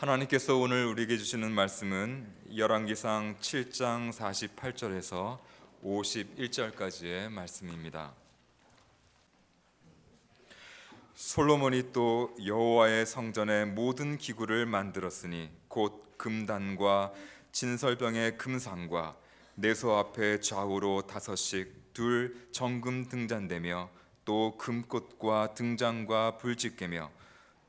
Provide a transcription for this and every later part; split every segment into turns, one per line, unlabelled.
하나님께서 오늘 우리에게 주시는 말씀은 열왕기상 7장 48절에서 51절까지의 말씀입니다. 솔로몬이 또 여호와의 성전의 모든 기구를 만들었으니 곧 금단과 진설병의 금상과 내소 앞에 좌우로 5씩 둘 정금 등잔대며 또 금꽃과 등잔과 불집게며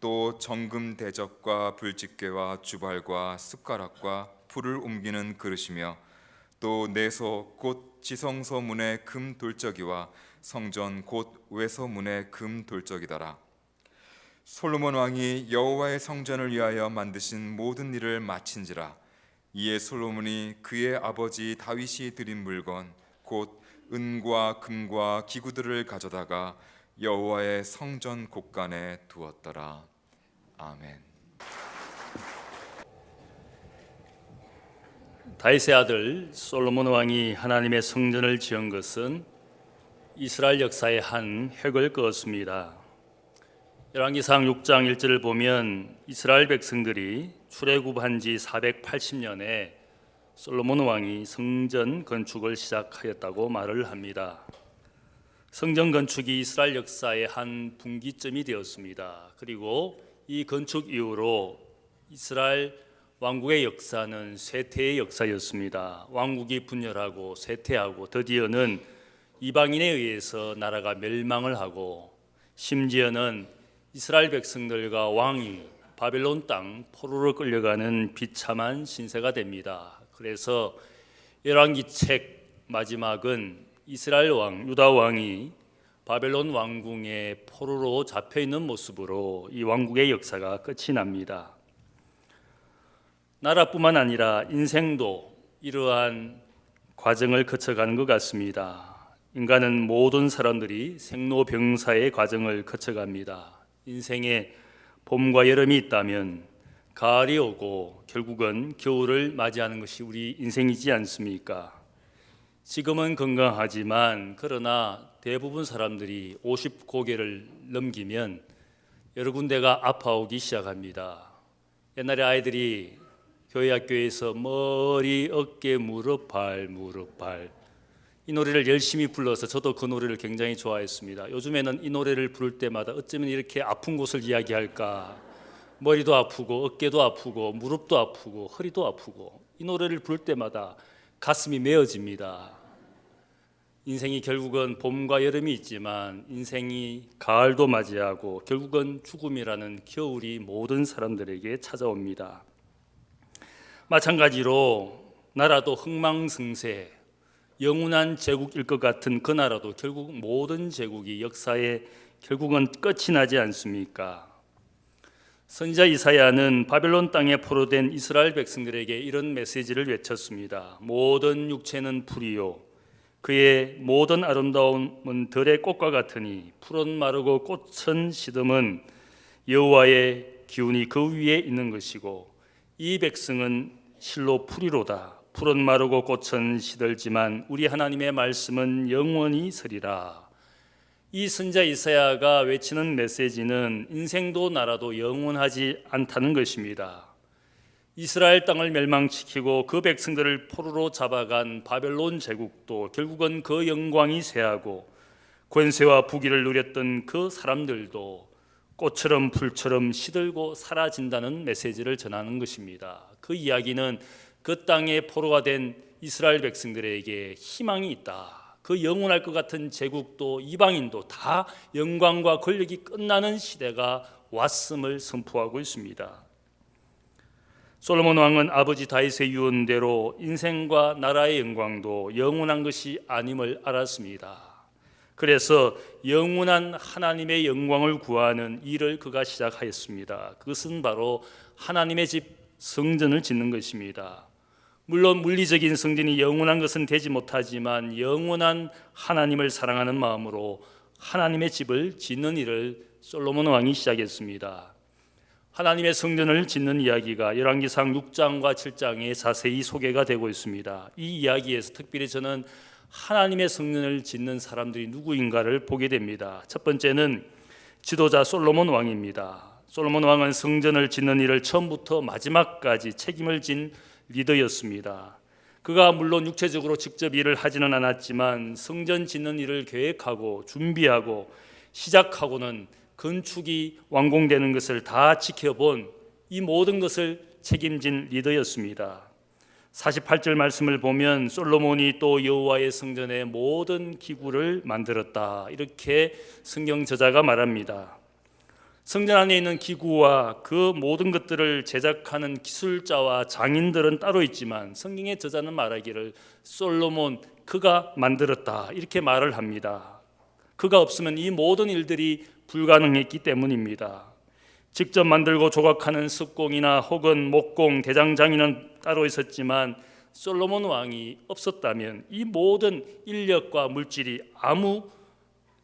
또 정금 대접과 불집게와 주발과 숟가락과 불을 옮기는 그릇이며 또 내소 곧 지성소 문의 금 돌적이와 성전 곧 외소 문의 금 돌적이더라. 솔로몬 왕이 여호와의 성전을 위하여 만드신 모든 일을 마친지라. 이에 솔로몬이 그의 아버지 다윗이 드린 물건 곧 은과 금과 기구들을 가져다가 여호와의 성전 곳간에 두었더라. 아멘.
다윗의 아들 솔로몬 왕이 하나님의 성전을 지은 것은 이스라엘 역사의 한 획을 그었습니다. 열왕기상 6장 1절을 보면 이스라엘 백성들이 출애굽한 지 480년에 솔로몬 왕이 성전 건축을 시작하였다고 말을 합니다. 성전 건축이 이스라엘 역사의 한 분기점이 되었습니다. 그리고 이 건축 이후로 이스라엘 왕국의 역사는 쇠퇴의 역사였습니다. 왕국이 분열하고 쇠퇴하고 드디어는 이방인에 의해서 나라가 멸망을 하고 심지어는 이스라엘 백성들과 왕이 바벨론 땅 포로로 끌려가는 비참한 신세가 됩니다. 그래서 열왕기책 마지막은 이스라엘 왕 유다 왕이 바벨론 왕궁의 포로로 잡혀있는 모습으로 이 왕국의 역사가 끝이 납니다. 나라뿐만 아니라 인생도 이러한 과정을 거쳐가는 것 같습니다. 인간은 모든 사람들이 생로병사의 과정을 거쳐갑니다. 인생에 봄과 여름이 있다면 가을이 오고 결국은 겨울을 맞이하는 것이 우리 인생이지 않습니까? 지금은 건강하지만 그러나 대부분 사람들이 50고개를 넘기면 여러 군데가 아파오기 시작합니다. 옛날에 아이들이 교회 학교에서 머리, 어깨, 무릎, 발, 무릎, 발 이 노래를 열심히 불러서 저도 그 노래를 굉장히 좋아했습니다. 요즘에는 이 노래를 부를 때마다 어쩌면 이렇게 아픈 곳을 이야기할까, 머리도 아프고 어깨도 아프고 무릎도 아프고 허리도 아프고 이 노래를 부를 때마다 가슴이 메어집니다. 인생이 결국은 봄과 여름이 있지만 인생이 가을도 맞이하고 결국은 죽음이라는 겨울이 모든 사람들에게 찾아옵니다. 마찬가지로 나라도 흥망성쇠 영원한 제국일 것 같은 그 나라도 결국 모든 제국이 역사에 결국은 끝이 나지 않습니까? 선지자 이사야는 바벨론 땅에 포로된 이스라엘 백성들에게 이런 메시지를 외쳤습니다. 모든 육체는 풀이요 그의 모든 아름다움은 들의 꽃과 같으니 푸른 마르고 꽃은 시듬은 여호와의 기운이 그 위에 있는 것이고 이 백성은 실로 풀이로다. 푸른 마르고 꽃은 시들지만 우리 하나님의 말씀은 영원히 서리라. 이 선지자 이사야가 외치는 메시지는 인생도 나라도 영원하지 않다는 것입니다. 이스라엘 땅을 멸망시키고 그 백성들을 포로로 잡아간 바벨론 제국도 결국은 그 영광이 쇠하고 권세와 부귀를 누렸던 그 사람들도 꽃처럼 풀처럼 시들고 사라진다는 메시지를 전하는 것입니다. 그 이야기는 그 땅에 포로가 된 이스라엘 백성들에게 희망이 있다. 그 영원할 것 같은 제국도 이방인도 다 영광과 권력이 끝나는 시대가 왔음을 선포하고 있습니다. 솔로몬 왕은 아버지 다윗의 유언대로 인생과 나라의 영광도 영원한 것이 아님을 알았습니다. 그래서 영원한 하나님의 영광을 구하는 일을 그가 시작하였습니다. 그것은 바로 하나님의 집 성전을 짓는 것입니다. 물론 물리적인 성전이 영원한 것은 되지 못하지만 영원한 하나님을 사랑하는 마음으로 하나님의 집을 짓는 일을 솔로몬 왕이 시작했습니다. 하나님의 성전을 짓는 이야기가 열왕기상 6장과 7장에 자세히 소개가 되고 있습니다. 이 이야기에서 특별히 저는 하나님의 성전을 짓는 사람들이 누구인가를 보게 됩니다. 첫 번째는 지도자 솔로몬 왕입니다. 솔로몬 왕은 성전을 짓는 일을 처음부터 마지막까지 책임을 진 리더였습니다. 그가 물론 육체적으로 직접 일을 하지는 않았지만 성전 짓는 일을 계획하고 준비하고 시작하고는 건축이 완공되는 것을 다 지켜본 이 모든 것을 책임진 리더였습니다. 48절 말씀을 보면 솔로몬이 또 여호와의 성전의 모든 기구를 만들었다, 이렇게 성경 저자가 말합니다. 성전 안에 있는 기구와 그 모든 것들을 제작하는 기술자와 장인들은 따로 있지만 성경의 저자는 말하기를 솔로몬 그가 만들었다, 이렇게 말을 합니다. 그가 없으면 이 모든 일들이 불가능했기 때문입니다. 직접 만들고 조각하는 석공이나 혹은 목공, 대장장이는 따로 있었지만 솔로몬 왕이 없었다면 이 모든 인력과 물질이 아무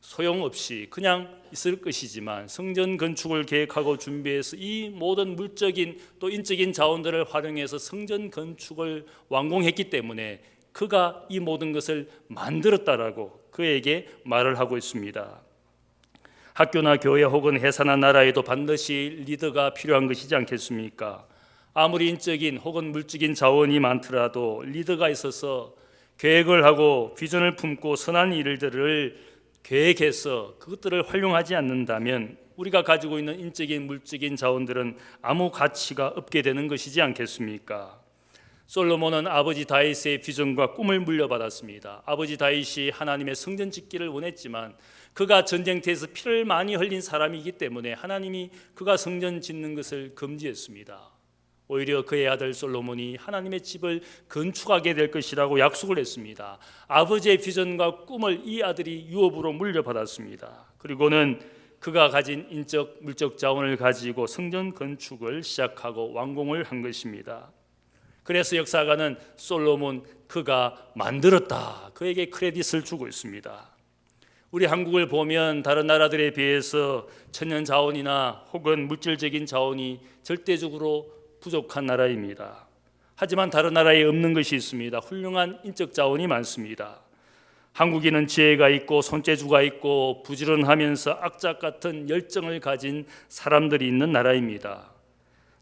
소용없이 그냥 있을 것이지만 성전 건축을 계획하고 준비해서 이 모든 물적인 또 인적인 자원들을 활용해서 성전 건축을 완공했기 때문에 그가 이 모든 것을 만들었다라고 그에게 말을 하고 있습니다. 학교나 교회 혹은 회사나 나라에도 반드시 리더가 필요한 것이지 않겠습니까? 아무리 인적인 혹은 물적인 자원이 많더라도 리더가 있어서 계획을 하고 비전을 품고 선한 일들을 계획해서 그것들을 활용하지 않는다면 우리가 가지고 있는 인적인 물적인 자원들은 아무 가치가 없게 되는 것이지 않겠습니까? 솔로몬은 아버지 다윗의 비전과 꿈을 물려받았습니다. 아버지 다윗이 하나님의 성전 짓기를 원했지만 그가 전쟁터에서 피를 많이 흘린 사람이기 때문에 하나님이 그가 성전 짓는 것을 금지했습니다. 오히려 그의 아들 솔로몬이 하나님의 집을 건축하게 될 것이라고 약속을 했습니다. 아버지의 비전과 꿈을 이 아들이 유업으로 물려받았습니다. 그리고는 그가 가진 인적 물적 자원을 가지고 성전 건축을 시작하고 완공을 한 것입니다. 그래서 역사가는 솔로몬 그가 만들었다, 그에게 크레딧을 주고 있습니다. 우리 한국을 보면 다른 나라들에 비해서 천연 자원이나 혹은 물질적인 자원이 절대적으로 부족한 나라입니다. 하지만 다른 나라에 없는 것이 있습니다. 훌륭한 인적 자원이 많습니다. 한국인은 지혜가 있고 손재주가 있고 부지런하면서 악작 같은 열정을 가진 사람들이 있는 나라입니다.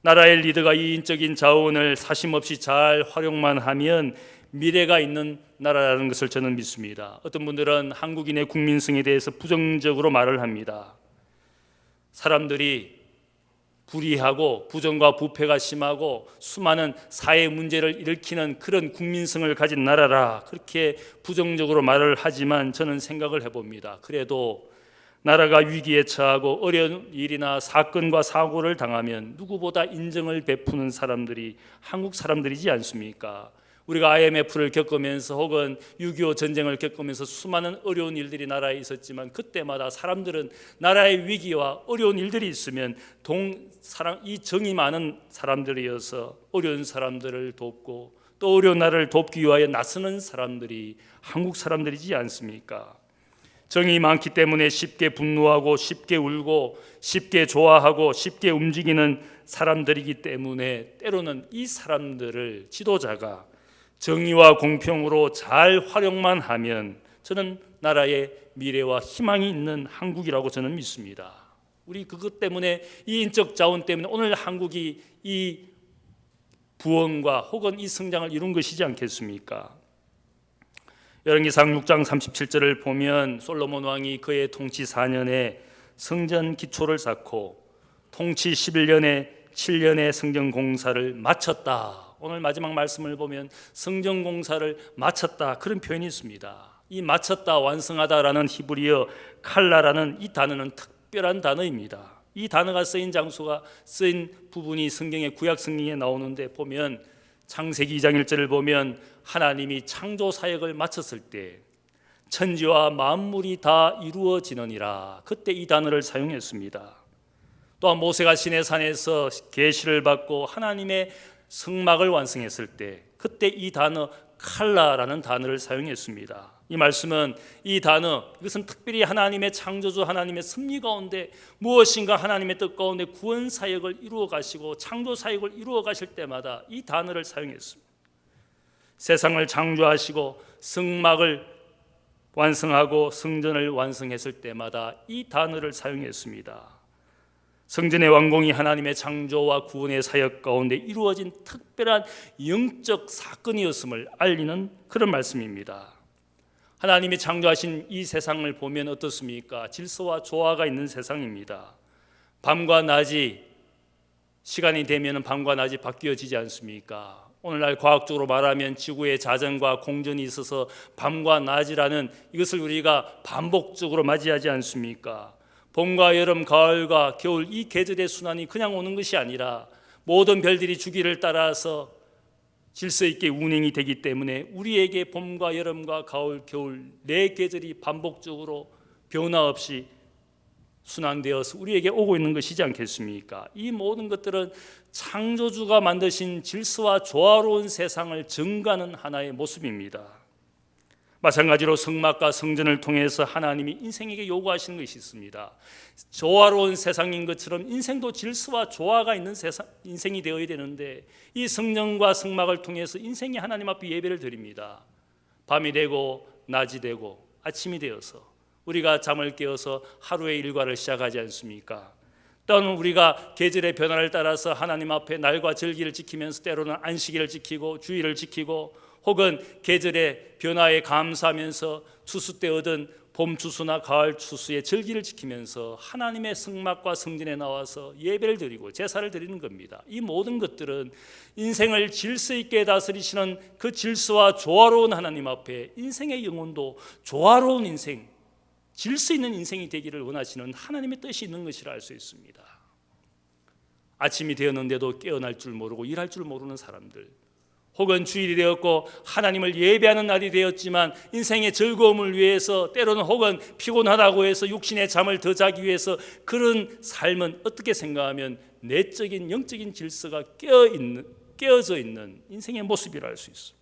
나라의 리더가 이 인적인 자원을 사심없이 잘 활용만 하면 미래가 있는 나라라는 것을 저는 믿습니다. 어떤 분들은 한국인의 국민성에 대해서 부정적으로 말을 합니다. 사람들이 불의하고 부정과 부패가 심하고 수많은 사회 문제를 일으키는 그런 국민성을 가진 나라라, 그렇게 부정적으로 말을 하지만 저는 생각을 해봅니다. 그래도 나라가 위기에 처하고 어려운 일이나 사건과 사고를 당하면 누구보다 인정을 베푸는 사람들이 한국 사람들이지 않습니까? 우리가 IMF를 겪으면서 혹은 6.25 전쟁을 겪으면서 수많은 어려운 일들이 나라에 있었지만 그때마다 사람들은 나라의 위기와 어려운 일들이 있으면 이 정이 많은 사람들이어서 어려운 사람들을 돕고 또 어려운 나라를 돕기 위하여 나서는 사람들이 한국 사람들이지 않습니까? 정이 많기 때문에 쉽게 분노하고 쉽게 울고 쉽게 좋아하고 쉽게 움직이는 사람들이기 때문에 때로는 이 사람들을 지도자가 정의와 공평으로 잘 활용만 하면 저는 나라의 미래와 희망이 있는 한국이라고 저는 믿습니다. 우리 그것 때문에 이 인적 자원 때문에 오늘 한국이 이 부흥과 혹은 이 성장을 이룬 것이지 않겠습니까? 열왕기상 6장 37절을 보면 솔로몬 왕이 그의 통치 4년에 성전 기초를 쌓고 통치 11년에 7년에 성전 공사를 마쳤다. 오늘 마지막 말씀을 보면 성전 공사를 마쳤다, 그런 표현이 있습니다. 이 마쳤다, 완성하다라는 히브리어 칼라라는 이 단어는 특별한 단어입니다. 이 단어가 쓰인 장소가 쓰인 부분이 성경의 구약 성경에 나오는데 보면 창세기 2장 1절을 보면 하나님이 창조 사역을 마쳤을 때 천지와 만물이 다 이루어지느니라, 그때 이 단어를 사용했습니다. 또한 모세가 시내산에서 계시를 받고 하나님의 성막을 완성했을 때 그때 이 단어 칼라라는 단어를 사용했습니다. 이 말씀은 이 단어, 이것은 특별히 하나님의 창조주 하나님의 섭리 가운데 무엇인가 하나님의 뜻 가운데 구원 사역을 이루어 가시고 창조 사역을 이루어 가실 때마다 이 단어를 사용했습니다. 세상을 창조하시고 성막을 완성하고 성전을 완성했을 때마다 이 단어를 사용했습니다. 성전의 완공이 하나님의 창조와 구원의 사역 가운데 이루어진 특별한 영적 사건이었음을 알리는 그런 말씀입니다. 하나님이 창조하신 이 세상을 보면 어떻습니까? 질서와 조화가 있는 세상입니다. 밤과 낮이 시간이 되면 밤과 낮이 바뀌어지지 않습니까? 오늘날 과학적으로 말하면 지구의 자전과 공전이 있어서 밤과 낮이라는 이것을 우리가 반복적으로 맞이하지 않습니까? 봄과 여름, 가을과 겨울 이 계절의 순환이 그냥 오는 것이 아니라 모든 별들이 주기를 따라서 질서 있게 운행이 되기 때문에 우리에게 봄과 여름과 가을, 겨울 네 계절이 반복적으로 변화 없이 순환되어서 우리에게 오고 있는 것이지 않겠습니까? 이 모든 것들은 창조주가 만드신 질서와 조화로운 세상을 증가하는 하나의 모습입니다. 마찬가지로 성막과 성전을 통해서 하나님이 인생에게 요구하시는 것이 있습니다. 조화로운 세상인 것처럼 인생도 질서와 조화가 있는 인생이 되어야 되는데 이 성전과 성막을 통해서 인생이 하나님 앞에 예배를 드립니다. 밤이 되고 낮이 되고 아침이 되어서 우리가 잠을 깨어서 하루의 일과를 시작하지 않습니까? 또는 우리가 계절의 변화를 따라서 하나님 앞에 날과 절기를 지키면서 때로는 안식일을 지키고 주일을 지키고 혹은 계절의 변화에 감사하면서 추수 때 얻은 봄 추수나 가을 추수의 절기를 지키면서 하나님의 성막과 성전에 나와서 예배를 드리고 제사를 드리는 겁니다. 이 모든 것들은 인생을 질서 있게 다스리시는 그 질서와 조화로운 하나님 앞에 인생의 영혼도 조화로운 인생, 질서 있는 인생이 되기를 원하시는 하나님의 뜻이 있는 것이라 알 수 있습니다. 아침이 되었는데도 깨어날 줄 모르고 일할 줄 모르는 사람들, 혹은 주일이 되었고 하나님을 예배하는 날이 되었지만 인생의 즐거움을 위해서 때로는 혹은 피곤하다고 해서 육신의 잠을 더 자기 위해서 그런 삶은 어떻게 생각하면 내적인 영적인 질서가 깨어져 있는 인생의 모습이라 할 수 있습니다.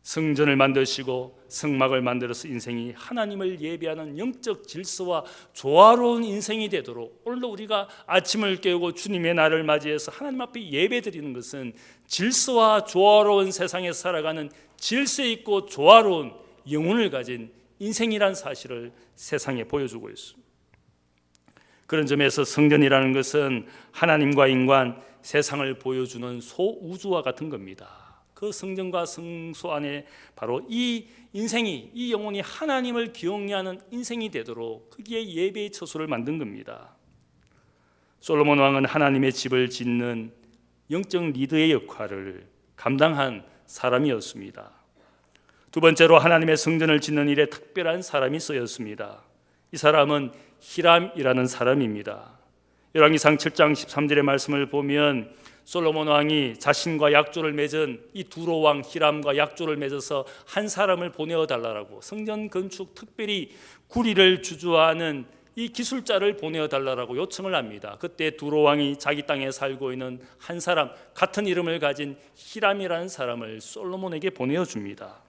성전을 만드시고 성막을 만들어서 인생이 하나님을 예배하는 영적 질서와 조화로운 인생이 되도록 오늘도 우리가 아침을 깨우고 주님의 날을 맞이해서 하나님 앞에 예배드리는 것은 질서와 조화로운 세상에 살아가는 질서 있고 조화로운 영혼을 가진 인생이란 사실을 세상에 보여주고 있습니다. 그런 점에서 성전이라는 것은 하나님과 인간, 세상을 보여주는 소우주와 같은 겁니다. 그 성전과 성소 안에 바로 이 인생이, 이 영혼이 하나님을 경외하는 인생이 되도록 거기에 예배의 처소를 만든 겁니다. 솔로몬 왕은 하나님의 집을 짓는 영적 리더의 역할을 감당한 사람이었습니다. 두 번째로 하나님의 성전을 짓는 일에 특별한 사람이 쓰였습니다. 이 사람은 히람이라는 사람입니다. 열왕기상 7장 13절의 말씀을 보면 솔로몬 왕이 자신과 약조를 맺은 이 두로 왕 히람과 약조를 맺어서 한 사람을 보내어 달라고, 성전 건축 특별히 구리를 주주하는 이 기술자를 보내어 달라고 요청을 합니다. 그때 두로 왕이 자기 땅에 살고 있는 한 사람, 같은 이름을 가진 히람이라는 사람을 솔로몬에게 보내어 줍니다.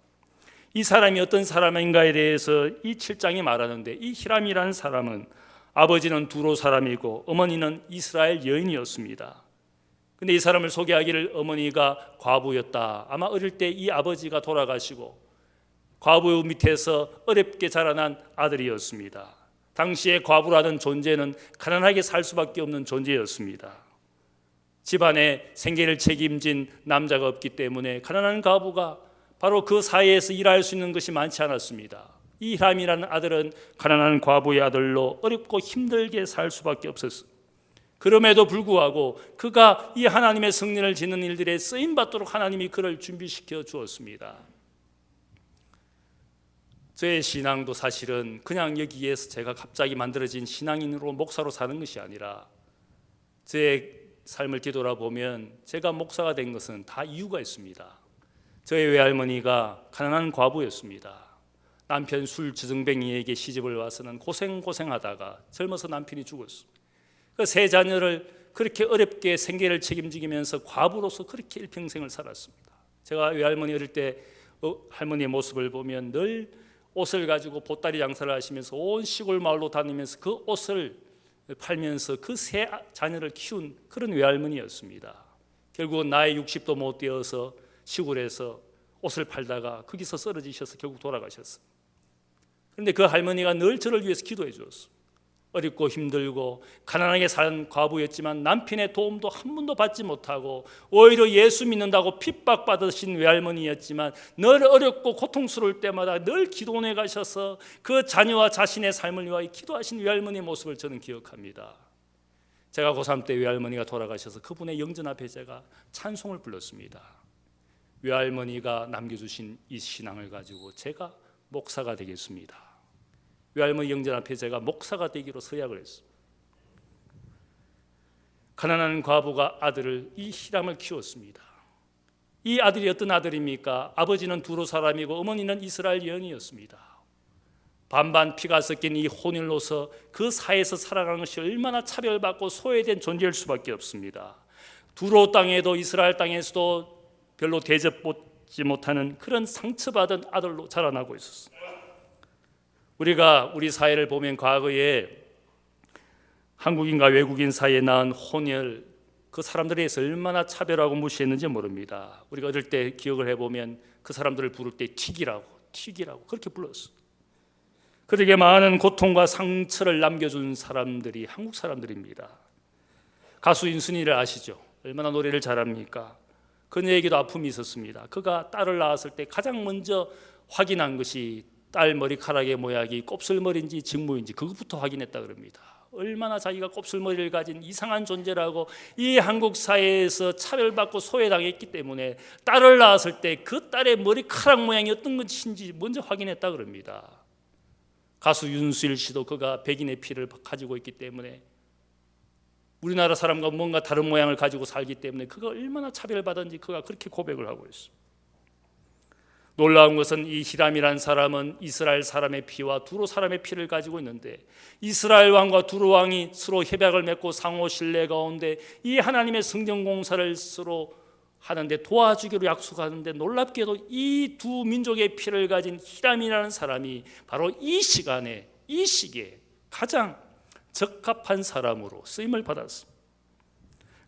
이 사람이 어떤 사람인가에 대해서 이 7장이 말하는데, 이 히람이라는 사람은 아버지는 두로 사람이고 어머니는 이스라엘 여인이었습니다. 근데 이 사람을 소개하기를 어머니가 과부였다. 아마 어릴 때 이 아버지가 돌아가시고 과부 밑에서 어렵게 자라난 아들이었습니다. 당시에 과부라는 존재는 가난하게 살 수밖에 없는 존재였습니다. 집안에 생계를 책임진 남자가 없기 때문에 가난한 과부가 바로 그 사회에서 일할 수 있는 것이 많지 않았습니다. 이 히람이라는 아들은 가난한 과부의 아들로 어렵고 힘들게 살 수밖에 없었습니다. 그럼에도 불구하고 그가 이 하나님의 성전을 짓는 일들에 쓰임받도록 하나님이 그를 준비시켜 주었습니다. 저의 신앙도 사실은 그냥 여기에서 제가 갑자기 만들어진 신앙인으로 목사로 사는 것이 아니라, 제 삶을 뒤돌아보면 제가 목사가 된 것은 다 이유가 있습니다. 저의 외할머니가 가난한 과부였습니다. 남편 술 주정뱅이에게 시집을 와서는 고생하다가 젊어서 남편이 죽었습니다. 그 세 자녀를 그렇게 어렵게 생계를 책임지면서 과부로서 그렇게 일평생을 살았습니다. 제가 외할머니 어릴 때 할머니의 모습을 보면 늘 옷을 가지고 보따리 장사를 하시면서 온 시골 마을로 다니면서 그 옷을 팔면서 그 세 자녀를 키운 그런 외할머니였습니다. 결국은 나이 60도 못 되어서 시골에서 옷을 팔다가 거기서 쓰러지셔서 결국 돌아가셨어요. 그런데 그 할머니가 늘 저를 위해서 기도해 주었어요. 어렵고 힘들고 가난하게 사는 과부였지만 남편의 도움도 한 번도 받지 못하고 오히려 예수 믿는다고 핍박받으신 외할머니였지만 늘 어렵고 고통스러울 때마다 늘 기도원에 가셔서 그 자녀와 자신의 삶을 위하여 기도하신 외할머니의 모습을 저는 기억합니다. 제가 고3 때 외할머니가 돌아가셔서 그분의 영전 앞에 제가 찬송을 불렀습니다. 외할머니가 남겨주신 이 신앙을 가지고 제가 목사가 되겠습니다. 외할머니 영전 앞에 제가 목사가 되기로 서약을 했습니다. 가난한 과부가 아들을 이 히람을 키웠습니다. 이 아들이 어떤 아들입니까? 아버지는 두로 사람이고 어머니는 이스라엘 여인이었습니다. 반반 피가 섞인 이 혼인로서 그 사회에서 살아가는 것이 얼마나 차별받고 소외된 존재일 수밖에 없습니다. 두로 땅에도 이스라엘 땅에서도 별로 대접받지 못하는 그런 상처받은 아들로 자라나고 있었습니다. 우리가 우리 사회를 보면 과거에 한국인과 외국인 사이에 낳은 혼혈 그 사람들에 대해서 얼마나 차별하고 무시했는지 모릅니다. 우리가 어릴 때 기억을 해보면 그 사람들을 부를 때 튀기라고 그렇게 불렀어요. 그들에게 많은 고통과 상처를 남겨준 사람들이 한국 사람들입니다. 가수 인순이를 아시죠? 얼마나 노래를 잘합니까? 그녀에게도 아픔이 있었습니다. 그가 딸을 낳았을 때 가장 먼저 확인한 것이 딸 머리카락의 모양이 곱슬머리인지 직무인지 그것부터 확인했다 그럽니다. 얼마나 자기가 곱슬머리를 가진 이상한 존재라고 이 한국 사회에서 차별받고 소외당했기 때문에 딸을 낳았을 때 그 딸의 머리카락 모양이 어떤 것인지 먼저 확인했다 그럽니다. 가수 윤수일 씨도 그가 백인의 피를 가지고 있기 때문에 우리나라 사람과 뭔가 다른 모양을 가지고 살기 때문에 그가 얼마나 차별받았는지 그가 그렇게 고백을 하고 있습니다. 놀라운 것은 이 히람이라는 사람은 이스라엘 사람의 피와 두로 사람의 피를 가지고 있는데 이스라엘 왕과 두로 왕이 서로 협약을 맺고 상호 신뢰 가운데 이 하나님의 성전 공사를 서로 하는데 도와주기로 약속하는데 놀랍게도 이 두 민족의 피를 가진 히람이라는 사람이 바로 이 시간에 이 시기에 가장 적합한 사람으로 쓰임을 받았습니다.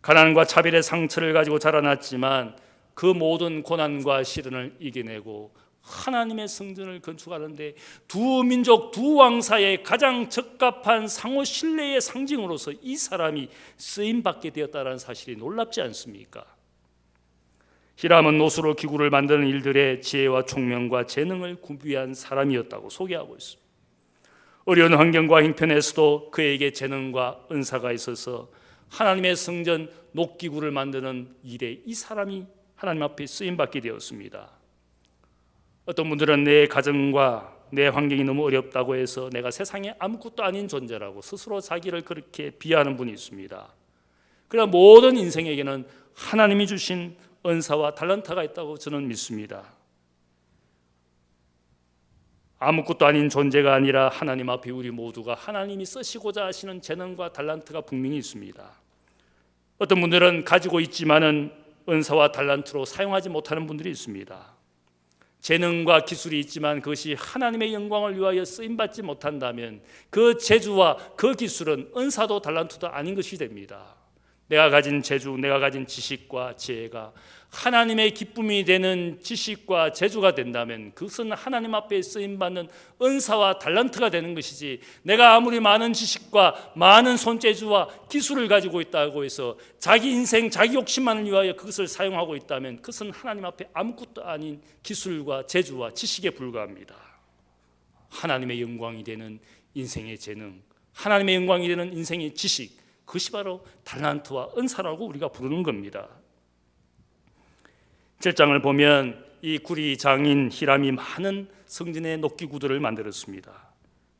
가난과 차별의 상처를 가지고 자라났지만 그 모든 고난과 시련을 이겨내고 하나님의 성전을 건축하는데 두 민족 두 왕 사이에 가장 적합한 상호 신뢰의 상징으로서 이 사람이 쓰임받게 되었다는 사실이 놀랍지 않습니까? 히람은 노수로 기구를 만드는 일들의 지혜와 총명과 재능을 구비한 사람이었다고 소개하고 있습니다. 어려운 환경과 형편에서도 그에게 재능과 은사가 있어서 하나님의 성전 녹기구를 만드는 일에 이 사람이 하나님 앞에 쓰임받게 되었습니다. 어떤 분들은 내 가정과 내 환경이 너무 어렵다고 해서 내가 세상에 아무것도 아닌 존재라고 스스로 자기를 그렇게 비하하는 분이 있습니다. 그러나 모든 인생에게는 하나님이 주신 은사와 달란트가 있다고 저는 믿습니다. 아무것도 아닌 존재가 아니라 하나님 앞에 우리 모두가 하나님이 쓰시고자 하시는 재능과 달란트가 분명히 있습니다. 어떤 분들은 가지고 있지만은 은사와 달란트로 사용하지 못하는 분들이 있습니다. 재능과 기술이 있지만 그것이 하나님의 영광을 위하여 쓰임받지 못한다면 그 재주와 그 기술은 은사도 달란트도 아닌 것이 됩니다. 내가 가진 재주, 내가 가진 지식과 지혜가 하나님의 기쁨이 되는 지식과 재주가 된다면 그것은 하나님 앞에 쓰임받는 은사와 달란트가 되는 것이지, 내가 아무리 많은 지식과 많은 손재주와 기술을 가지고 있다고 해서 자기 인생, 자기 욕심만을 위하여 그것을 사용하고 있다면 그것은 하나님 앞에 아무것도 아닌 기술과 재주와 지식에 불과합니다. 하나님의 영광이 되는 인생의 재능, 하나님의 영광이 되는 인생의 지식, 그것이 바로 달란트와 은사라고 우리가 부르는 겁니다. 7장을 보면 이 구리 장인 히람이 많은 성전의 녹기구들을 만들었습니다.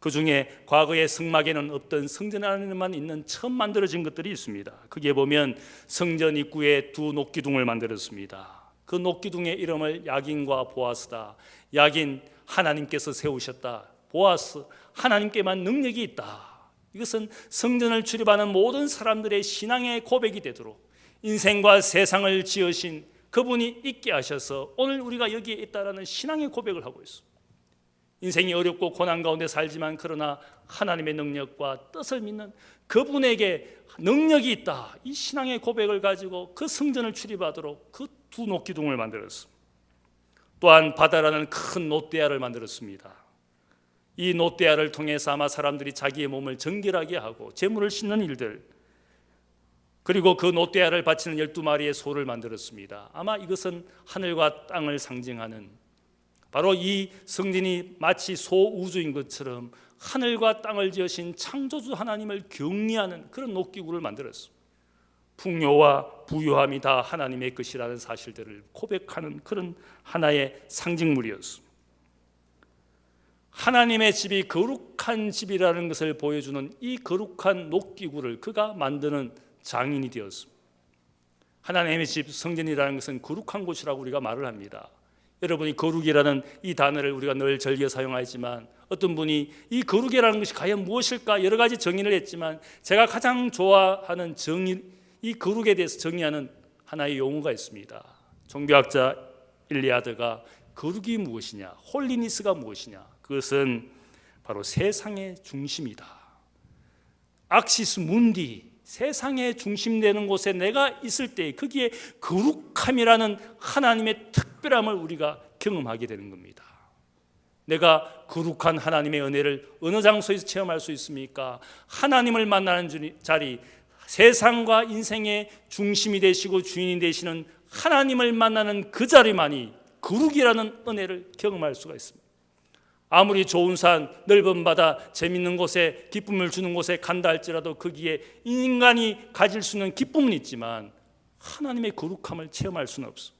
그 중에 과거의 성막에는 없던 성전 안에만 있는 처음 만들어진 것들이 있습니다. 거기에 보면 성전 입구에 두 녹기둥을 만들었습니다. 그 녹기둥의 이름을 야긴과 보아스다. 야긴, 하나님께서 세우셨다. 보아스, 하나님께만 능력이 있다. 이것은 성전을 출입하는 모든 사람들의 신앙의 고백이 되도록 인생과 세상을 지으신 그분이 있게 하셔서 오늘 우리가 여기에 있다라는 신앙의 고백을 하고 있습니다. 인생이 어렵고 고난 가운데 살지만 그러나 하나님의 능력과 뜻을 믿는 그분에게 능력이 있다. 이 신앙의 고백을 가지고 그 성전을 출입하도록 그 두 녹기둥을 만들었습니다. 또한 바다라는 큰 롯데아를 만들었습니다. 이 노대아를 통해서 아마 사람들이 자기의 몸을 정결하게 하고 제물을 씻는 일들, 그리고 그 노대아를 바치는 12마리의 소를 만들었습니다. 아마 이것은 하늘과 땅을 상징하는, 바로 이 성전이 마치 소우주인 것처럼 하늘과 땅을 지으신 창조주 하나님을 경외하는 그런 녹기구를 만들었습니다. 풍요와 부유함이 다 하나님의 것이라는 사실들을 고백하는 그런 하나의 상징물이었습니다. 하나님의 집이 거룩한 집이라는 것을 보여주는 이 거룩한 녹기구를 그가 만드는 장인이 되었습니다. 하나님의 집 성전이라는 것은 거룩한 곳이라고 우리가 말을 합니다. 여러분이 거룩이라는 이 단어를 우리가 늘 즐겨 사용하지만, 어떤 분이 이 거룩이라는 것이 과연 무엇일까 여러 가지 정의를 했지만, 제가 가장 좋아하는 이 거룩에 대해서 정의하는 하나의 용어가 있습니다. 종교학자 일리아드가 거룩이 무엇이냐, 홀리니스가 무엇이냐, 그것은 바로 세상의 중심이다. 악시스 문디, 세상의 중심되는 곳에 내가 있을 때 거기에 거룩함이라는 하나님의 특별함을 우리가 경험하게 되는 겁니다. 내가 거룩한 하나님의 은혜를 어느 장소에서 체험할 수 있습니까? 하나님을 만나는 자리, 세상과 인생의 중심이 되시고 주인이 되시는 하나님을 만나는 그 자리만이 거룩이라는 은혜를 경험할 수가 있습니다. 아무리 좋은 산, 넓은 바다, 재밌는 곳에, 기쁨을 주는 곳에 간다 할지라도 거기에 인간이 가질 수 있는 기쁨은 있지만 하나님의 거룩함을 체험할 수는 없어.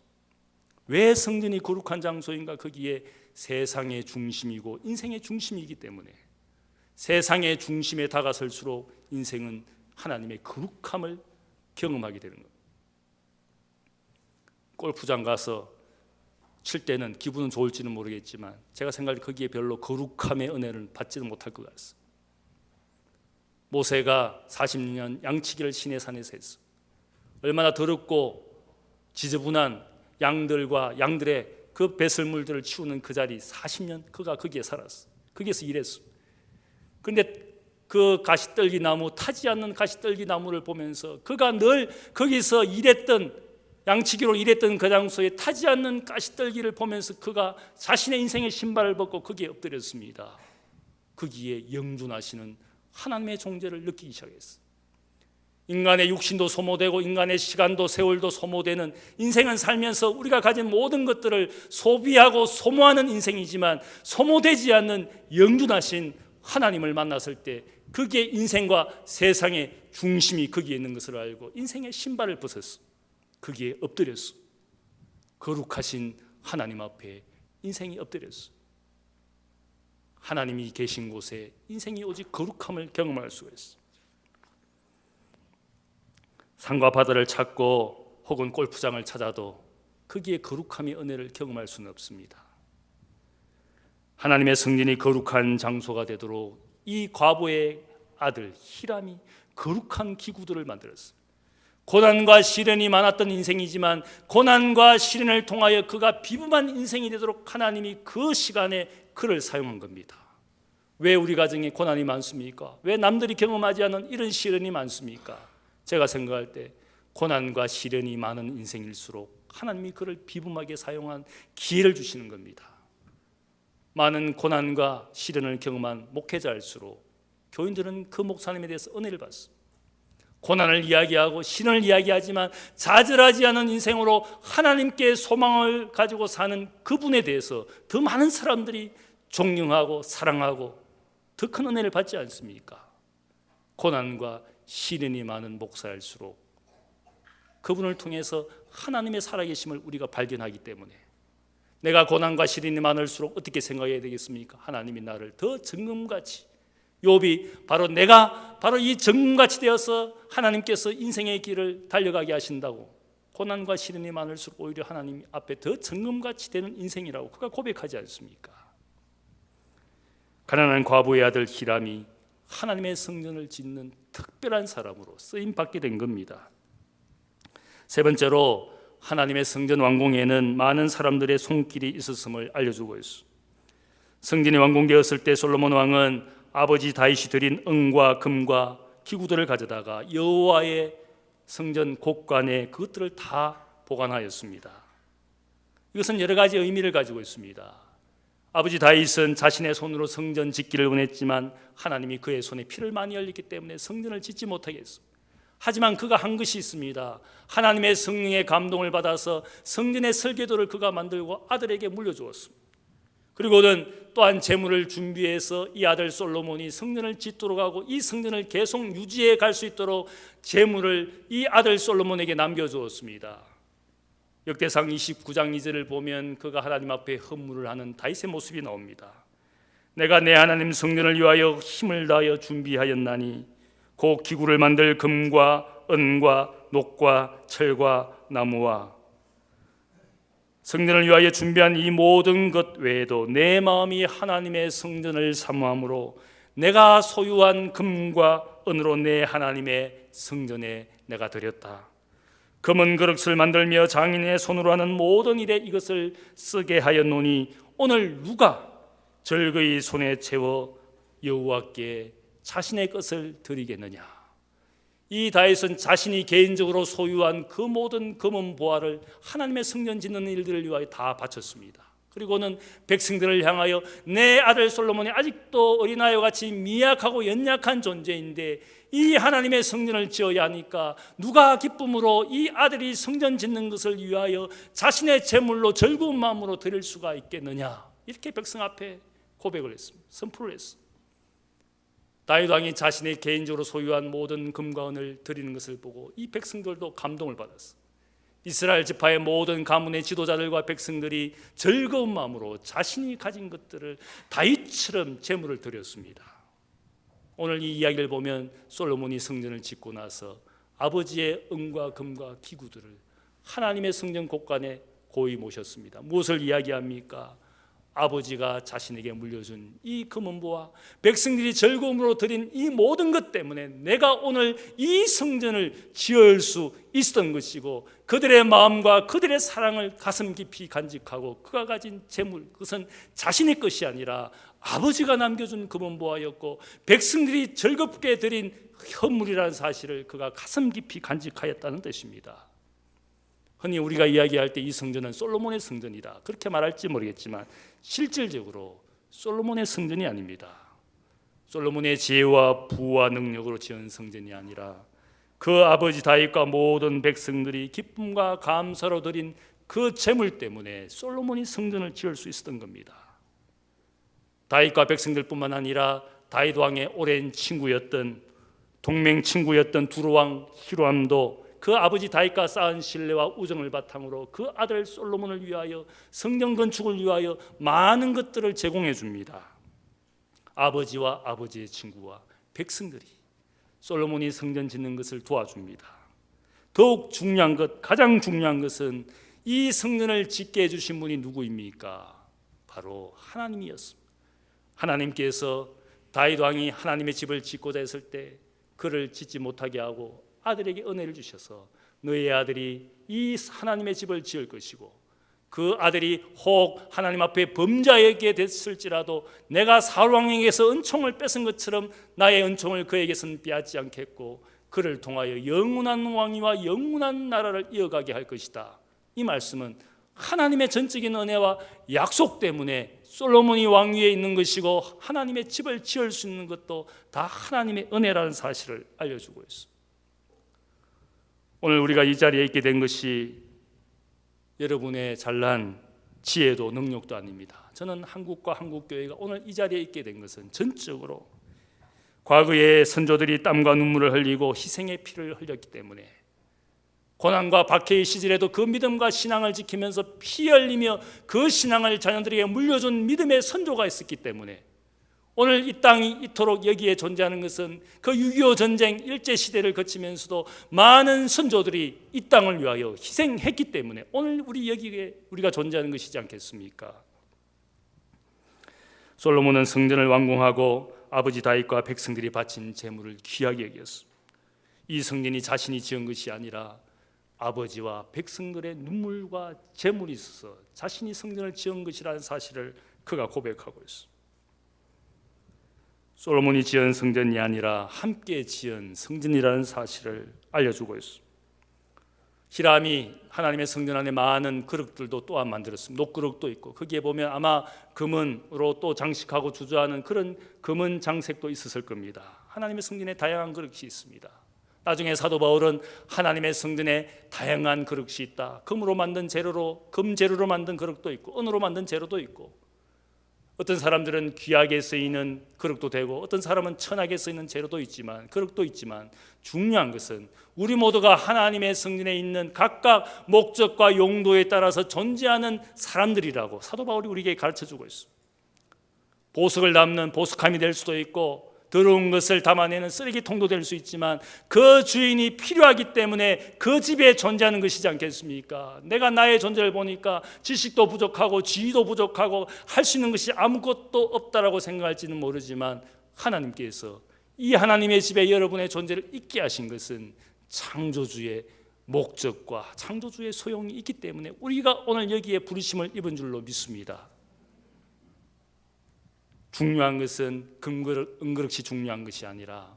왜 성전이 거룩한 장소인가? 거기에 세상의 중심이고 인생의 중심이기 때문에, 세상의 중심에 다가설수록 인생은 하나님의 거룩함을 경험하게 되는 겁니다. 골프장 가서 칠 때는 기분은 좋을지는 모르겠지만 제가 생각할 때 거기에 별로 거룩함의 은혜를 받지는 못할 것 같습니다. 모세가 40년 양치기를 시내산에서 했어. 얼마나 더럽고 지저분한 양들과 양들의 그 배설물들을 치우는 그 자리, 40년 그가 거기에 살았어. 거기에서 일했어. 그런데 그 가시떨기 나무, 타지 않는 가시떨기 나무를 보면서 그가 늘 거기서 일했던, 양치기로 일했던 그 장소에 타지 않는 가시떨기를 보면서 그가 자신의 인생의 신발을 벗고 거기에 엎드렸습니다. 거기에 영존하시는 하나님의 존재를 느끼기 시작했어. 인간의 육신도 소모되고 인간의 시간도 세월도 소모되는 인생은 살면서 우리가 가진 모든 것들을 소비하고 소모하는 인생이지만, 소모되지 않는 영존하신 하나님을 만났을 때 거기에 인생과 세상의 중심이 거기에 있는 것을 알고 인생의 신발을 벗었어. 거기에 엎드렸어. 거룩하신 하나님 앞에 인생이 엎드렸어. 하나님이 계신 곳에 인생이 오직 거룩함을 경험할 수가 있어. 산과 바다를 찾고 혹은 골프장을 찾아도 거기에 거룩함의 은혜를 경험할 수는 없습니다. 하나님의 성전이 거룩한 장소가 되도록 이 과부의 아들 히람이 거룩한 기구들을 만들었습니다. 고난과 시련이 많았던 인생이지만 고난과 시련을 통하여 그가 비범한 인생이 되도록 하나님이 그 시간에 그를 사용한 겁니다. 왜 우리 가정에 고난이 많습니까? 왜 남들이 경험하지 않은 이런 시련이 많습니까? 제가 생각할 때 고난과 시련이 많은 인생일수록 하나님이 그를 비범하게 사용한 기회를 주시는 겁니다. 많은 고난과 시련을 경험한 목회자일수록 교인들은 그 목사님에 대해서 은혜를 받습니다. 고난을 이야기하고 시련을 이야기하지만 좌절하지 않은 인생으로 하나님께 소망을 가지고 사는 그분에 대해서 더 많은 사람들이 존경하고 사랑하고 더 큰 은혜를 받지 않습니까? 고난과 시련이 많은 목사일수록 그분을 통해서 하나님의 살아계심을 우리가 발견하기 때문에, 내가 고난과 시련이 많을수록 어떻게 생각해야 되겠습니까? 하나님이 나를 더 정금같이, 욥이 내가 이 정금같이 되어서 하나님께서 인생의 길을 달려가게 하신다고, 고난과 시련이 많을수록 오히려 하나님 앞에 더 정금같이 되는 인생이라고 그가 고백하지 않습니까? 가난한 과부의 아들 히람이 하나님의 성전을 짓는 특별한 사람으로 쓰임 받게 된 겁니다. 세 번째로, 하나님의 성전 완공에는 많은 사람들의 손길이 있었음을 알려주고 있습니다. 성전이 완공되었을 때 솔로몬 왕은 아버지 다윗이 드린 은과 금과 기구들을 가져다가 여호와의 성전 곳간에 그것들을 다 보관하였습니다. 이것은 여러 가지 의미를 가지고 있습니다. 아버지 다윗은 자신의 손으로 성전 짓기를 원했지만 하나님이 그의 손에 피를 많이 흘렸기 때문에 성전을 짓지 못하게 했습니다. 하지만 그가 한 것이 있습니다. 하나님의 성령의 감동을 받아서 성전의 설계도를 그가 만들고 아들에게 물려주었습니다. 그리고는 또한 재물을 준비해서 이 아들 솔로몬이 성전을 짓도록 하고 이 성전을 계속 유지해 갈 수 있도록 재물을 이 아들 솔로몬에게 남겨주었습니다. 역대상 29장 2절을 보면 그가 하나님 앞에 헌물을 하는 다윗의 모습이 나옵니다. 내가 내 하나님 성전을 위하여 힘을 다하여 준비하였나니 곧 기구를 만들 금과 은과 녹과 철과 나무와 성전을 위하여 준비한 이 모든 것 외에도 내 마음이 하나님의 성전을 사모함으로 내가 소유한 금과 은으로 내 하나님의 성전에 내가 드렸다. 금은 그릇을 만들며 장인의 손으로 하는 모든 일에 이것을 쓰게 하였노니 오늘 누가 절거이 손에 채워 여호와께 자신의 것을 드리겠느냐. 이 다윗은 자신이 개인적으로 소유한 그 모든 금은 보화를 하나님의 성전 짓는 일들을 위하여 다 바쳤습니다. 그리고는 백성들을 향하여 내 아들 솔로몬이 아직도 어린아이와 같이 미약하고 연약한 존재인데 이 하나님의 성전을 지어야 하니까 누가 기쁨으로 이 아들이 성전 짓는 것을 위하여 자신의 재물로 즐거운 마음으로 드릴 수가 있겠느냐. 이렇게 백성 앞에 고백을 했습니다. 선포를 했습니다. 다윗 왕이 자신의 개인적으로 소유한 모든 금과 은을 드리는 것을 보고 이 백성들도 감동을 받았어. 이스라엘 지파의 모든 가문의 지도자들과 백성들이 즐거운 마음으로 자신이 가진 것들을 다윗처럼 제물을 드렸습니다. 오늘 이 이야기를 보면 솔로몬이 성전을 짓고 나서 아버지의 은과 금과 기구들을 하나님의 성전 곳간에 고이 모셨습니다. 무엇을 이야기합니까? 아버지가 자신에게 물려준 이 금은보와 백성들이 즐거움으로 드린 이 모든 것 때문에 내가 오늘 이 성전을 지을 수 있었던 것이고 그들의 마음과 그들의 사랑을 가슴 깊이 간직하고 그가 가진 재물, 그것은 자신의 것이 아니라 아버지가 남겨준 금은보화였고 백성들이 즐겁게 드린 헌물이라는 사실을 그가 가슴 깊이 간직하였다는 뜻입니다. 흔히 우리가 이야기할 때 이 성전은 솔로몬의 성전이다 그렇게 말할지 모르겠지만 실질적으로 솔로몬의 성전이 아닙니다. 솔로몬의 지혜와 부와 능력으로 지은 성전이 아니라 그 아버지 다윗과 모든 백성들이 기쁨과 감사로 드린 그 재물 때문에 솔로몬이 성전을 지을 수 있었던 겁니다. 다윗과 백성들뿐만 아니라 다윗 왕의 오랜 친구였던 동맹 친구였던 두로왕 히람도 그 아버지 다윗과 쌓은 신뢰와 우정을 바탕으로 그 아들 솔로몬을 위하여 성전 건축을 위하여 많은 것들을 제공해 줍니다. 아버지와 아버지의 친구와 백성들이 솔로몬이 성전 짓는 것을 도와줍니다. 더욱 중요한 것, 가장 중요한 것은 이 성전을 짓게 해주신 분이 누구입니까? 바로 하나님이었습니다. 하나님께서 다윗 왕이 하나님의 집을 짓고자 했을 때 그를 짓지 못하게 하고 아들에게 은혜를 주셔서 너의 아들이 이 하나님의 집을 지을 것이고 그 아들이 혹 하나님 앞에 범죄하게 됐을지라도 내가 사울 왕에게서 은총을 뺏은 것처럼 나의 은총을 그에게서는 빼앗지 않겠고 그를 통하여 영원한 왕위와 영원한 나라를 이어가게 할 것이다. 이 말씀은 하나님의 전적인 은혜와 약속 때문에 솔로몬이 왕위에 있는 것이고 하나님의 집을 지을 수 있는 것도 다 하나님의 은혜라는 사실을 알려주고 있습니다. 오늘 우리가 이 자리에 있게 된 것이 여러분의 잘난 지혜도 능력도 아닙니다. 저는 한국과 한국교회가 오늘 이 자리에 있게 된 것은 전적으로 과거의 선조들이 땀과 눈물을 흘리고 희생의 피를 흘렸기 때문에 고난과 박해의 시절에도 그 믿음과 신앙을 지키면서 피 흘리며 그 신앙을 자녀들에게 물려준 믿음의 선조가 있었기 때문에 오늘 이 땅이 이토록 여기에 존재하는 것은 그 6.25 전쟁 일제시대를 거치면서도 많은 선조들이 이 땅을 위하여 희생했기 때문에 오늘 우리 여기에 우리가 존재하는 것이지 않겠습니까? 솔로몬은 성전을 완공하고 아버지 다윗과 백성들이 바친 재물을 귀하게 여겼습니다. 이 성전이 자신이 지은 것이 아니라 아버지와 백성들의 눈물과 재물이 있어서 자신이 성전을 지은 것이라는 사실을 그가 고백하고 있습니다. 솔로몬이 지은 성전이 아니라 함께 지은 성전이라는 사실을 알려주고 있습니다. 히람이 하나님의 성전 안에 많은 그릇들도 또한 만들었습니다. 녹그릇도 있고 거기에 보면 아마 금은으로 또 장식하고 주저하는 그런 금은 장색도 있었을 겁니다. 하나님의 성전에 다양한 그릇이 있습니다. 나중에 사도 바울은 하나님의 성전에 다양한 그릇이 있다. 금으로 만든 재료로, 금 재료로 만든 그릇도 있고 은으로 만든 재료도 있고, 어떤 사람들은 귀하게 쓰이는 그릇도 되고 어떤 사람은 천하게 쓰이는 재료도 있지만, 그릇도 있지만, 중요한 것은 우리 모두가 하나님의 성전에 있는 각각 목적과 용도에 따라서 존재하는 사람들이라고 사도 바울이 우리에게 가르쳐주고 있습니다. 보석을 담는 보석함이 될 수도 있고 더러운 것을 담아내는 쓰레기통도 될 수 있지만, 그 주인이 필요하기 때문에 그 집에 존재하는 것이지 않겠습니까? 내가 나의 존재를 보니까 지식도 부족하고 지위도 부족하고 할 수 있는 것이 아무것도 없다라고 생각할지는 모르지만, 하나님께서 이 하나님의 집에 여러분의 존재를 있게 하신 것은 창조주의 목적과 창조주의 소용이 있기 때문에 우리가 오늘 여기에 부르심을 입은 줄로 믿습니다. 중요한 것은 은그릇이 중요한 것이 아니라,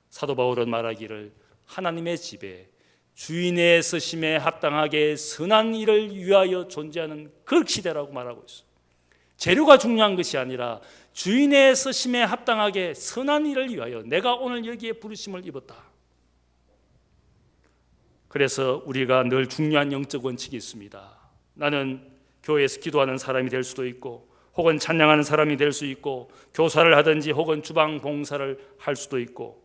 사도 바울은 말하기를 하나님의 집에 주인의 쓰심에 합당하게 선한 일을 위하여 존재하는 그릇이 되라고 말하고 있어요. 재료가 중요한 것이 아니라 주인의 쓰심에 합당하게 선한 일을 위하여 내가 오늘 여기에 부르심을 입었다. 그래서 우리가 늘 중요한 영적 원칙이 있습니다. 나는 교회에서 기도하는 사람이 될 수도 있고, 혹은 찬양하는 사람이 될 수 있고, 교사를 하든지 혹은 주방 봉사를 할 수도 있고,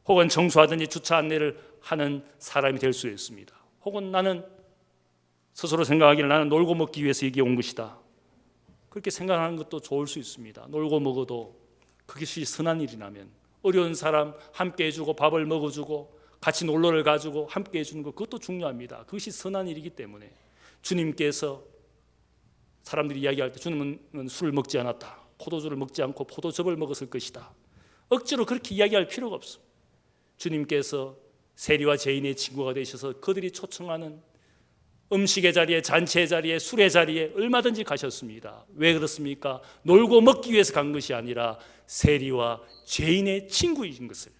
혹은 청소하든지 주차 안내를 하는 사람이 될 수 있습니다. 혹은 나는 스스로 생각하기를 나는 놀고 먹기 위해서 여기 온 것이다, 그렇게 생각하는 것도 좋을 수 있습니다. 놀고 먹어도 그것이 선한 일이라면, 어려운 사람 함께 해주고 밥을 먹어주고 같이 놀러를 가지고 함께 해주는 것, 그것도 중요합니다. 그것이 선한 일이기 때문에 주님께서 사람들이 이야기할 때 주님은 술을 먹지 않았다, 포도주를 먹지 않고 포도즙을 먹었을 것이다, 억지로 그렇게 이야기할 필요가 없습니다. 주님께서 세리와 죄인의 친구가 되셔서 그들이 초청하는 음식의 자리에, 잔치의 자리에, 술의 자리에 얼마든지 가셨습니다. 왜 그렇습니까? 놀고 먹기 위해서 간 것이 아니라 세리와 죄인의 친구인 것을,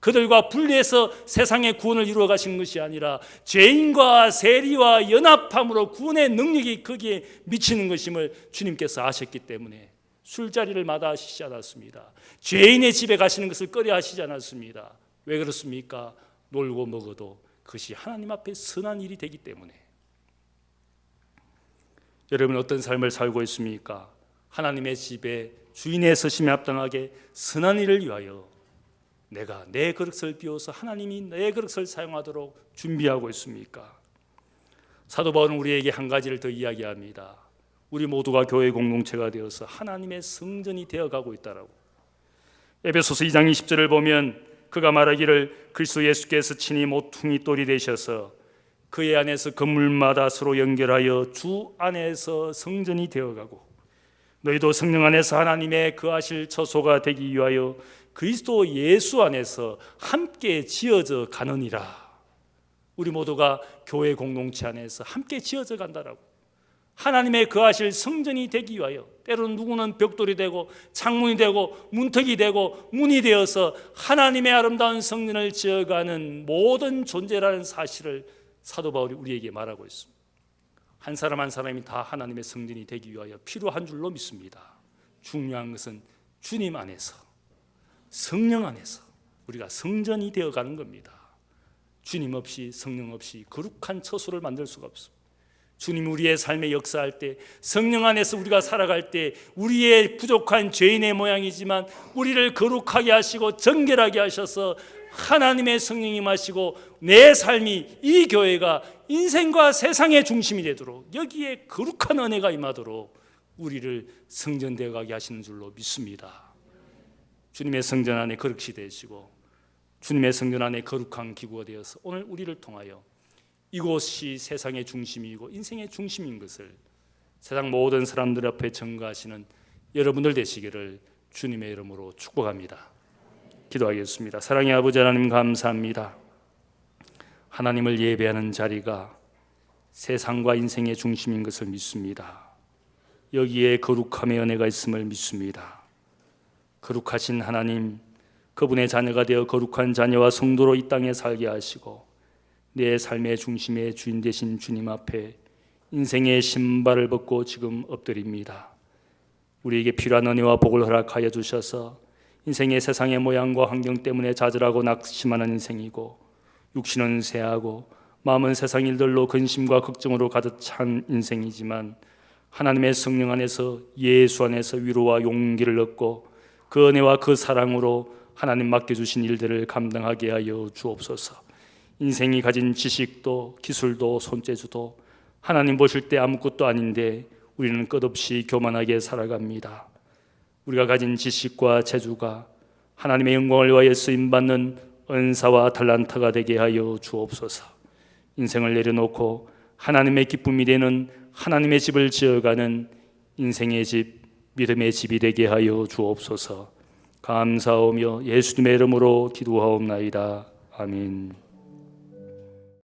그들과 분리해서 세상의 구원을 이루어 가신 것이 아니라 죄인과 세리와 연합함으로 구원의 능력이 거기에 미치는 것임을 주님께서 아셨기 때문에 술자리를 마다하시지 않았습니다. 죄인의 집에 가시는 것을 꺼려 하시지 않았습니다. 왜 그렇습니까? 놀고 먹어도 그것이 하나님 앞에 선한 일이 되기 때문에. 여러분 어떤 삶을 살고 있습니까? 하나님의 집에 주인의 서심에 합당하게 선한 일을 위하여 내가 내 그릇을 비워서 하나님이 내 그릇을 사용하도록 준비하고 있습니까? 사도 바울은 우리에게 한 가지를 더 이야기합니다. 우리 모두가 교회 공동체가 되어서 하나님의 성전이 되어가고 있다라고. 에베소서 2장 20절을 보면 그가 말하기를 그리스도 예수께서 친히 모퉁이 돌이 되셔서 그의 안에서 건물마다 서로 연결하여 주 안에서 성전이 되어가고 너희도 성령 안에서 하나님의 거하실 처소가 되기 위하여 그리스도 예수 안에서 함께 지어져 가느니라. 우리 모두가 교회 공동체 안에서 함께 지어져 간다라고. 하나님의 거하실 성전이 되기 위하여, 때로는 누구는 벽돌이 되고 창문이 되고 문턱이 되고 문이 되어서 하나님의 아름다운 성전을 지어가는 모든 존재라는 사실을 사도 바울이 우리에게 말하고 있습니다. 한 사람 한 사람이 다 하나님의 성전이 되기 위하여 필요한 줄로 믿습니다. 중요한 것은 주님 안에서, 성령 안에서 우리가 성전이 되어가는 겁니다. 주님 없이, 성령 없이 거룩한 처소를 만들 수가 없습니다. 주님이 우리의 삶에 역사할 때, 성령 안에서 우리가 살아갈 때 우리의 부족한 죄인의 모양이지만 우리를 거룩하게 하시고 정결하게 하셔서 하나님의 성령이 마시고 내 삶이, 이 교회가 인생과 세상의 중심이 되도록, 여기에 거룩한 은혜가 임하도록 우리를 성전되어 가게 하시는 줄로 믿습니다. 주님의 성전 안에 거룩이 되시고 주님의 성전 안에 거룩한 기구가 되어서 오늘 우리를 통하여 이곳이 세상의 중심이고 인생의 중심인 것을 세상 모든 사람들 앞에 증거하시는 여러분들 되시기를 주님의 이름으로 축복합니다. 기도하겠습니다. 사랑의 아버지 하나님, 감사합니다. 하나님을 예배하는 자리가 세상과 인생의 중심인 것을 믿습니다. 여기에 거룩함의 은혜가 있음을 믿습니다. 거룩하신 하나님, 그분의 자녀가 되어 거룩한 자녀와 성도로 이 땅에 살게 하시고 내 삶의 중심의 주인 되신 주님 앞에 인생의 신발을 벗고 지금 엎드립니다. 우리에게 필요한 은혜와 복을 허락하여 주셔서 인생의 세상의 모양과 환경 때문에 좌절하고 낙심하는 인생이고 육신은 쇠하고 마음은 세상 일들로 근심과 걱정으로 가득 찬 인생이지만 하나님의 성령 안에서 예수 안에서 위로와 용기를 얻고 그 은혜와 그 사랑으로 하나님 맡겨주신 일들을 감당하게 하여 주옵소서. 인생이 가진 지식도 기술도 손재주도 하나님 보실 때 아무것도 아닌데 우리는 끝없이 교만하게 살아갑니다. 우리가 가진 지식과 재주가 하나님의 영광을 위하여 쓰임받는 은사와 달란트가 되게 하여 주옵소서. 인생을 내려놓고 하나님의 기쁨이 되는 하나님의 집을 지어가는 인생의 집, 믿음의 집이 되게 하여 주옵소서. 감사하며 예수님의 이름으로 기도하옵나이다. 아멘.